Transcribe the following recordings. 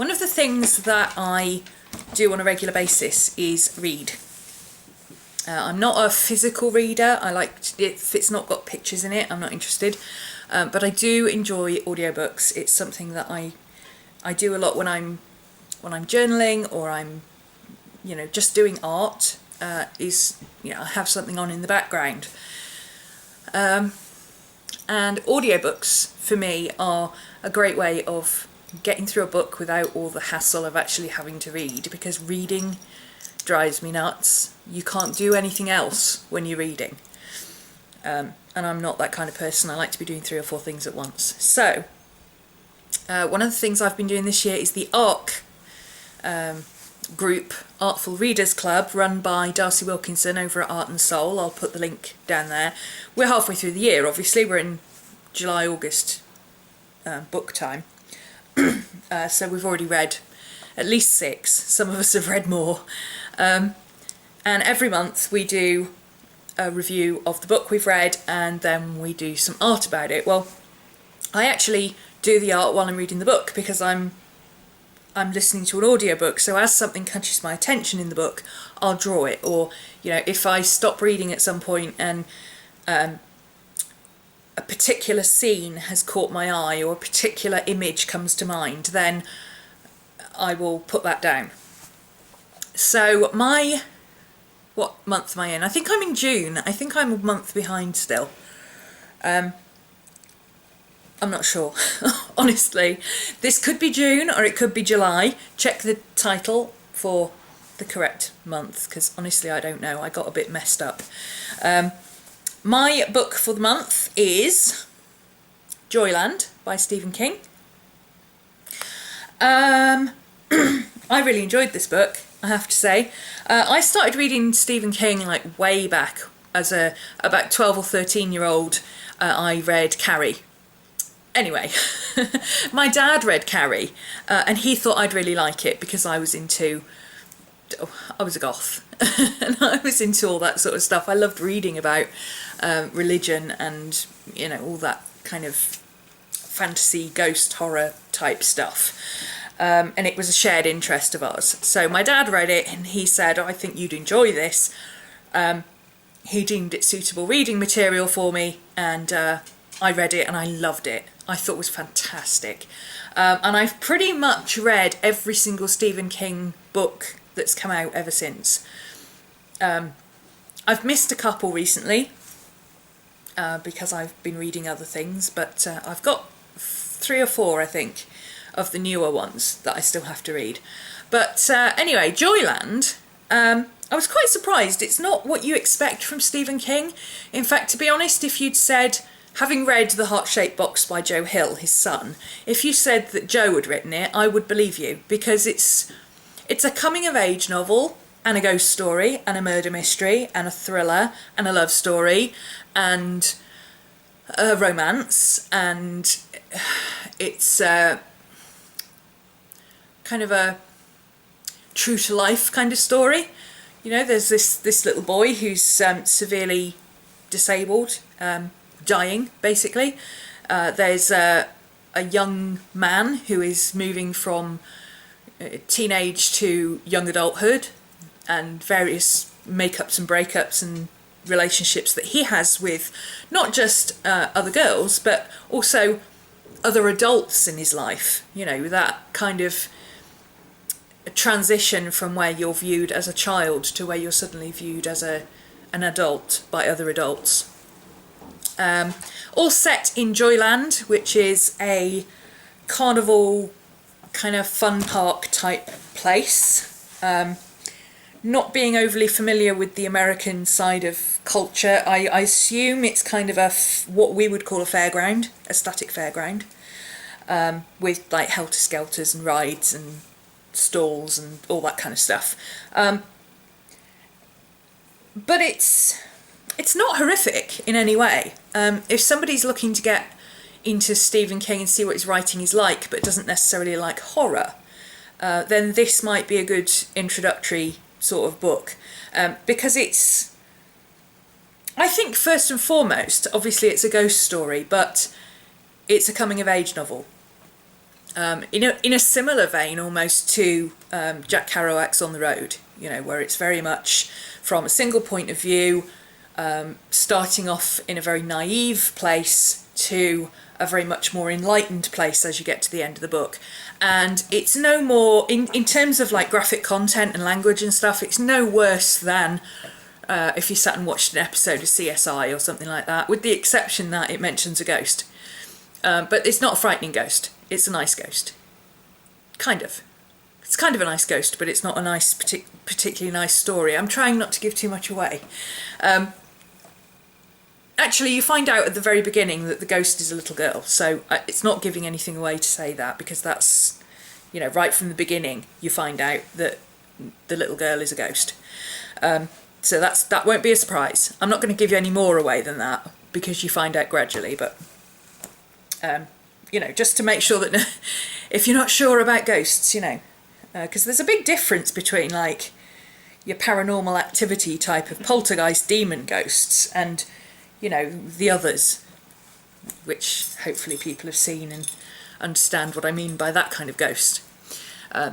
One of the things that I do on a regular basis is read. I'm not a physical reader. I like if it's not got pictures in it, I'm not interested. But I do enjoy audiobooks. It's something that I do a lot when I'm journaling, or I'm just doing art. I have something on in the background. And audiobooks for me are a great way of getting through a book without all the hassle of actually having to read, because reading drives me nuts. You can't do anything else when you're reading. And I'm not that kind of person. I like to be doing 3 or 4 things at once. So one of the things I've been doing this year is the ARC group, Artful Readers Club, run by Darcy Wilkinson over at Art and Soul. I'll put the link down there. We're halfway through the year, obviously. We're in July, August book time. So we've already read at least 6. Some of us have read more. And every month we do a review of the book we've read, and then we do some art about it. Well, I actually do the art while I'm reading the book, because I'm listening to an audiobook, so as something catches my attention in the book, I'll draw it. Or, if I stop reading at some point and a particular scene has caught my eye, or a particular image comes to mind, then I will put that down. So what month am I in? I think I'm in June. I think I'm a month behind still. I'm not sure, honestly. This could be June or it could be July. Check the title for the correct month, because honestly I don't know. I got a bit messed up. My book for the month is Joyland by Stephen King. I really enjoyed this book, I have to say. I started reading Stephen King like way back as about 12 or 13-year-old. I read Carrie. Anyway, my dad read Carrie, and he thought I'd really like it because I was a goth, and I was into all that sort of stuff. I loved reading about religion and all that kind of fantasy ghost horror type stuff. And it was a shared interest of ours. So my dad read it and he said, I think you'd enjoy this. He deemed it suitable reading material for me, and I read it and I loved it. I thought it was fantastic. And I've pretty much read every single Stephen King book that's come out ever since. I've missed a couple recently because I've been reading other things, but I've got 3 or 4, I think, of the newer ones that I still have to read. But anyway, Joyland, I was quite surprised. It's not what you expect from Stephen King. In fact, to be honest, if you'd said, having read The Heart-Shaped Box by Joe Hill, his son, if you said that Joe had written it, I would believe you, because it's a coming-of-age novel, and a ghost story, and a murder mystery, and a thriller, and a love story, and a romance, and it's kind of a true-to-life kind of story. There's this little boy who's severely disabled, dying, basically. There's a young man who is moving from teenage to young adulthood, and various makeups and breakups and relationships that he has with not just other girls, but also other adults in his life. That kind of a transition from where you're viewed as a child to where you're suddenly viewed as an adult by other adults. All set in Joyland, which is a carnival kind of fun park type place. Not being overly familiar with the American side of culture, I assume it's kind of what we would call a fairground, a static fairground, with like helter-skelters and rides and stalls and all that kind of stuff. But it's not horrific in any way. If somebody's looking to get into Stephen King and see what his writing is like, but doesn't necessarily like horror, then this might be a good introductory sort of book, because I think first and foremost, obviously it's a ghost story, but it's a coming of age novel. in a similar vein almost to Jack Kerouac's On the Road, you know, where it's very much from a single point of view, starting off in a very naive place to a very much more enlightened place as you get to the end of the book. And it's no more, in terms of like graphic content and language and stuff, it's no worse than if you sat and watched an episode of CSI or something like that, with the exception that it mentions a ghost. But it's not a frightening ghost, it's a nice ghost. Kind of. It's kind of a nice ghost, but it's not a nice, particularly nice story. I'm trying not to give too much away. Actually, you find out at the very beginning that the ghost is a little girl, so it's not giving anything away to say that, because that's, you know, right from the beginning you find out that the little girl is a ghost. So that won't be a surprise. I'm not going to give you any more away than that, because you find out gradually, but you know, just to make sure that if you're not sure about ghosts, you know, because there's a big difference between like your paranormal activity type of poltergeist demon ghosts and, you know, the others, which hopefully people have seen and understand what I mean by that kind of ghost.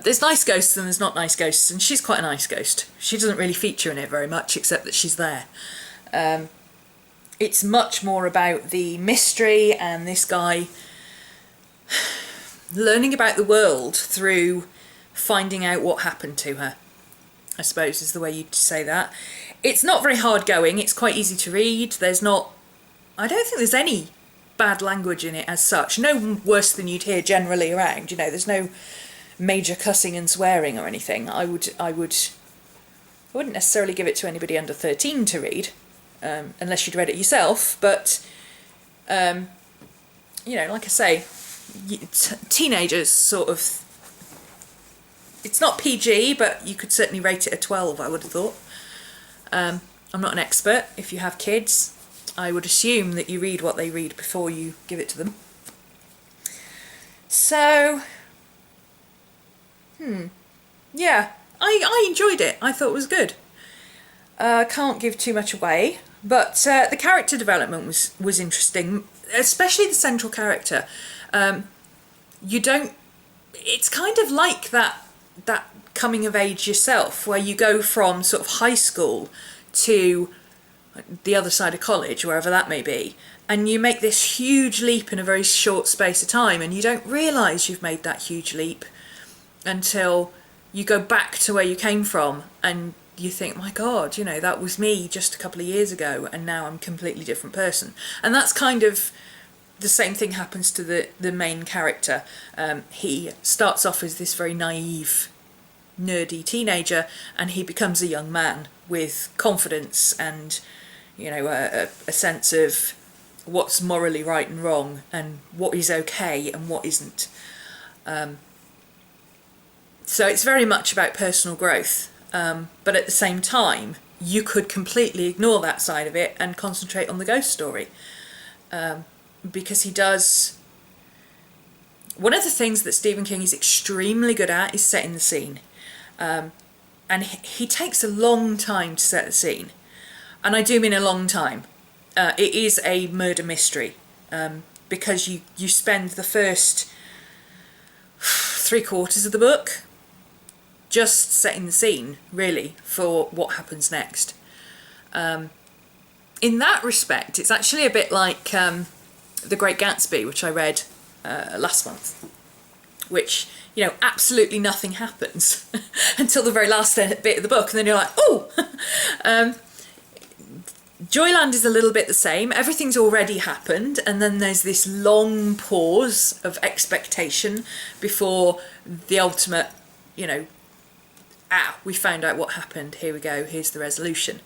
There's nice ghosts and there's not nice ghosts, and she's quite a nice ghost. She doesn't really feature in it very much, except that she's there. It's much more about the mystery and this guy learning about the world through finding out what happened to her, I suppose is the way you'd say that. It's not very hard going, it's quite easy to read. There's not, I don't think there's any bad language in it as such. No worse than you'd hear generally around, you know, there's no major cussing and swearing or anything. I wouldn't necessarily give it to anybody under 13 to read, unless you'd read it yourself, but you know, like I say, teenagers sort of, it's not PG, but you could certainly rate it a 12, I would have thought. I'm not an expert. If you have kids, I would assume that you read what they read before you give it to them. So, yeah, I enjoyed it. I thought it was good. Can't give too much away, but the character development was interesting, especially the central character. It's kind of like that coming of age yourself, where you go from sort of high school to the other side of college, wherever that may be, and you make this huge leap in a very short space of time, and you don't realise you've made that huge leap until you go back to where you came from and you think, my God, you know, that was me just a couple of years ago and now I'm a completely different person. And that's kind of the same thing happens to the main character. He starts off as this very naive, nerdy teenager, and he becomes a young man with confidence and, you know, a sense of what's morally right and wrong and what is okay and what isn't. So it's very much about personal growth, but at the same time you could completely ignore that side of it and concentrate on the ghost story, because he does, one of the things that Stephen King is extremely good at is setting the scene, and he takes a long time to set the scene, and I do mean a long time. It is a murder mystery, because you spend the first 3/4 of the book just setting the scene, really, for what happens next. In that respect, it's actually a bit like The Great Gatsby, which I read last month, which, you know, absolutely nothing happens until the very last bit of the book, and then you're like, oh! Joyland is a little bit the same. Everything's already happened, and then there's this long pause of expectation before the ultimate, you know, we found out what happened, here we go, here's the resolution.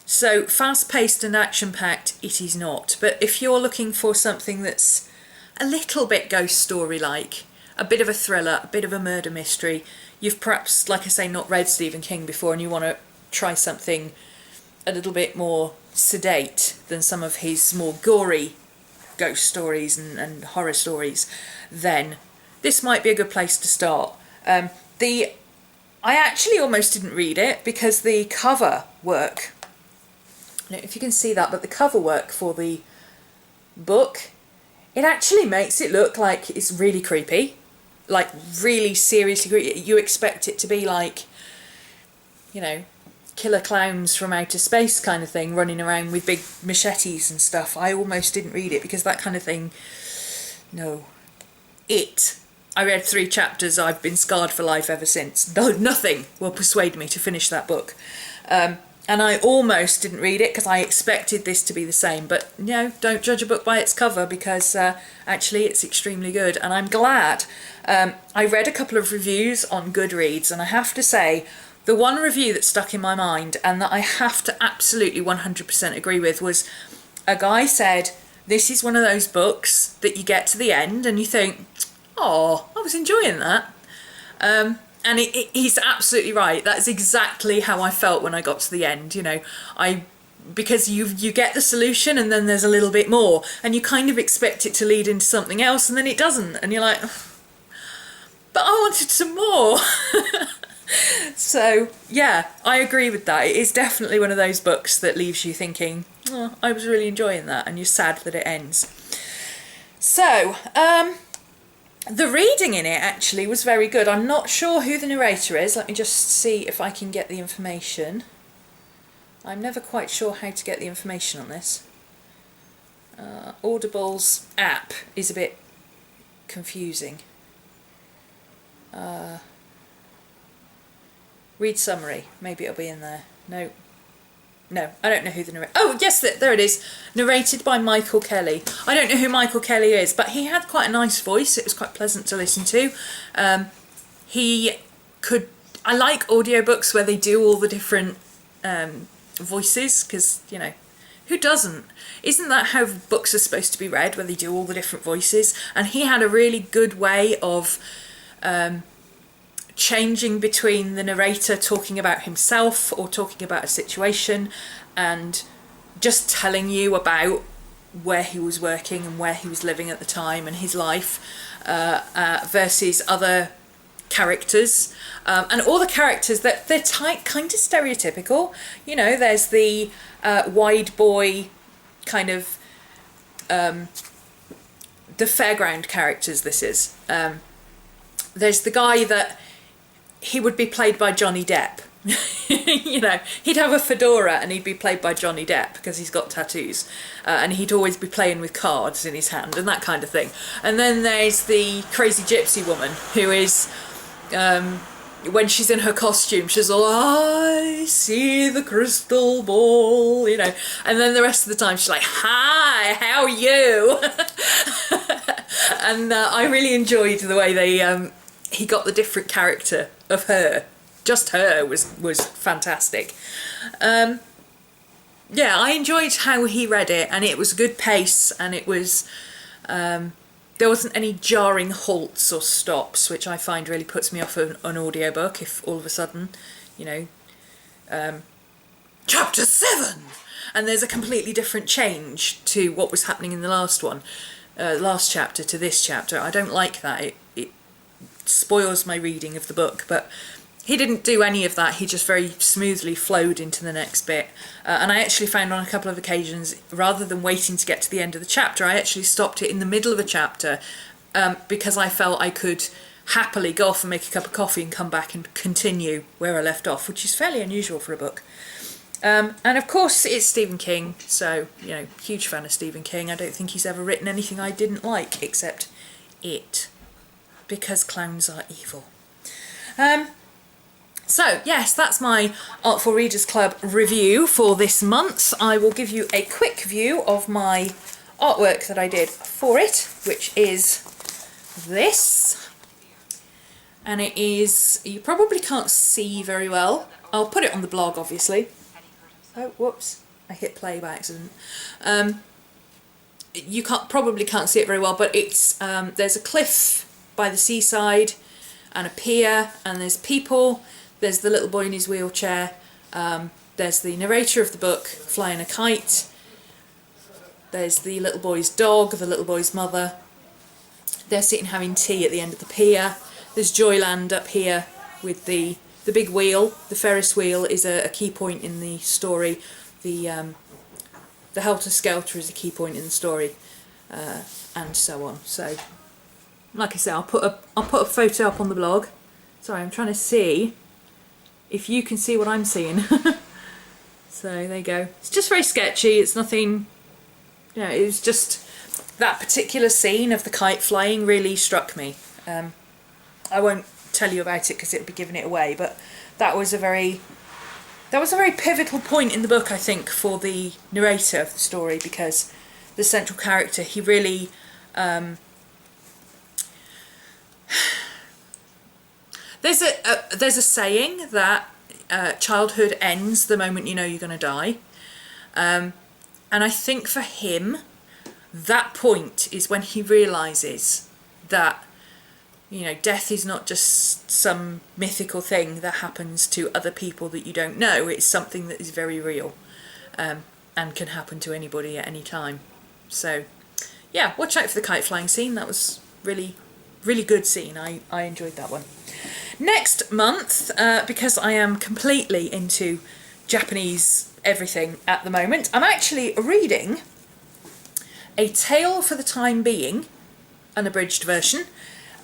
So fast-paced and action-packed it is not, but if you're looking for something that's a little bit ghost story-like, a bit of a thriller, a bit of a murder mystery, you've perhaps, like I say, not read Stephen King before and you want to try something a little bit more sedate than some of his more gory ghost stories and horror stories, then this might be a good place to start. I actually almost didn't read it because the cover work, I don't know if you can see that, but the cover work for the book it actually makes it look like it's really creepy, like really seriously creepy. You expect it to be like, you know, killer clowns from outer space kind of thing, running around with big machetes and stuff. I almost didn't read it because that kind of thing, no. I read 3 chapters, I've been scarred for life ever since. No, nothing will persuade me to finish that book. And I almost didn't read it because I expected this to be the same. But, you know, don't judge a book by its cover, because actually it's extremely good. And I'm glad. I read a couple of reviews on Goodreads, and I have to say, the one review that stuck in my mind and that I have to absolutely 100% agree with was a guy said, this is one of those books that you get to the end and you think, oh, I was enjoying that. And he's absolutely right. That's exactly how I felt when I got to the end. You know, because you get the solution and then there's a little bit more, and you kind of expect it to lead into something else, and then it doesn't, and you're like, but I wanted some more. So yeah, I agree with that. It is definitely one of those books that leaves you thinking, oh, I was really enjoying that, and you're sad that it ends. So the reading in it actually was very good. I'm not sure who the narrator is. Let me just see if I can get the information. I'm never quite sure how to get the information on this. Audible's app is a bit confusing. Read summary. Maybe it'll be in there. No, I don't know who the narrator... Oh, yes, there it is. Narrated by Michael Kelly. I don't know who Michael Kelly is, but he had quite a nice voice. It was quite pleasant to listen to. I like audiobooks where they do all the different voices, because, you know, who doesn't? Isn't that how books are supposed to be read, where they do all the different voices? And he had a really good way of changing between the narrator talking about himself or talking about a situation and just telling you about where he was working and where he was living at the time and his life, versus other characters. And all the characters, they're kind of stereotypical. You know, there's the wide boy kind of, the fairground characters this is. There's the guy that he would be played by Johnny Depp. You know, he'd have a fedora and he'd be played by Johnny Depp because he's got tattoos, and he'd always be playing with cards in his hand and that kind of thing. And then there's the crazy gypsy woman who is, when she's in her costume, she's all, I see the crystal ball, you know, and then the rest of the time she's like, hi, how are you? And I really enjoyed the way they he got the different character of her. Just her was fantastic. Yeah, I enjoyed how he read it, and it was a good pace, and it was there wasn't any jarring halts or stops, which I find really puts me off an audiobook. If all of a sudden, you know, chapter 7, and there's a completely different change to what was happening in the last one, last chapter to this chapter. I don't like that. It spoils my reading of the book, but he didn't do any of that. He just very smoothly flowed into the next bit. And I actually found on a couple of occasions, rather than waiting to get to the end of the chapter, I actually stopped it in the middle of a chapter, because I felt I could happily go off and make a cup of coffee and come back and continue where I left off, which is fairly unusual for a book. And of course it's Stephen King, so, you know, huge fan of Stephen King. I don't think he's ever written anything I didn't like, except It, because clowns are evil. So, yes, that's my Artful Readers Club review for this month. I will give you a quick view of my artwork that I did for it, which is this. And it is, you probably can't see very well. I'll put it on the blog, obviously. Oh, whoops, I hit play by accident. You probably can't see it very well, but it's there's a cliff by the seaside and a pier, and there's people. There's the little boy in his wheelchair. There's the narrator of the book flying a kite. There's the little boy's dog, the little boy's mother. They're sitting having tea at the end of the pier. There's Joyland up here with the big wheel. The Ferris wheel is a key point in the story. The Helter Skelter is a key point in the story. and so on. So, like I say, I'll put a photo up on the blog. Sorry, I'm trying to see if you can see what I'm seeing. So there you go. It's just very sketchy. It's nothing, you know, it was just that particular scene of the kite flying really struck me. I won't tell you about it because it would be giving it away, but that was a very pivotal point in the book, I think, for the narrator of the story, because the central character, he really there's a saying that childhood ends the moment you know you're going to die, and I think for him that point is when he realises that, you know, death is not just some mythical thing that happens to other people that you don't know. It's something that is very real, and can happen to anybody at any time. So yeah, watch out for the kite flying scene. That was really good scene. I enjoyed that one. Next month, because I am completely into Japanese everything at the moment, I'm actually reading A Tale for the Time Being, unabridged version,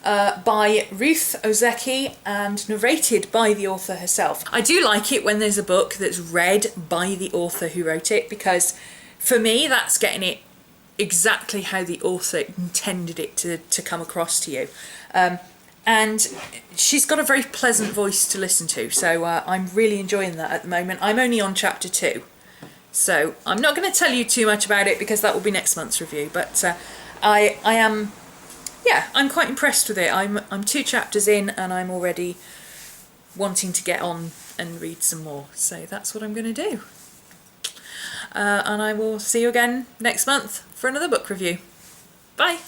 by Ruth Ozeki and narrated by the author herself. I do like it when there's a book that's read by the author who wrote it, because for me that's getting it exactly how the author intended it to come across to you. And she's got a very pleasant voice to listen to, so I'm really enjoying that at the moment. I'm only on chapter 2, so I'm not going to tell you too much about it because that will be next month's review, but I am, yeah, I'm quite impressed with it. I'm 2 chapters in and I'm already wanting to get on and read some more, so that's what I'm going to do. And I will see you again next month for another book review. Bye!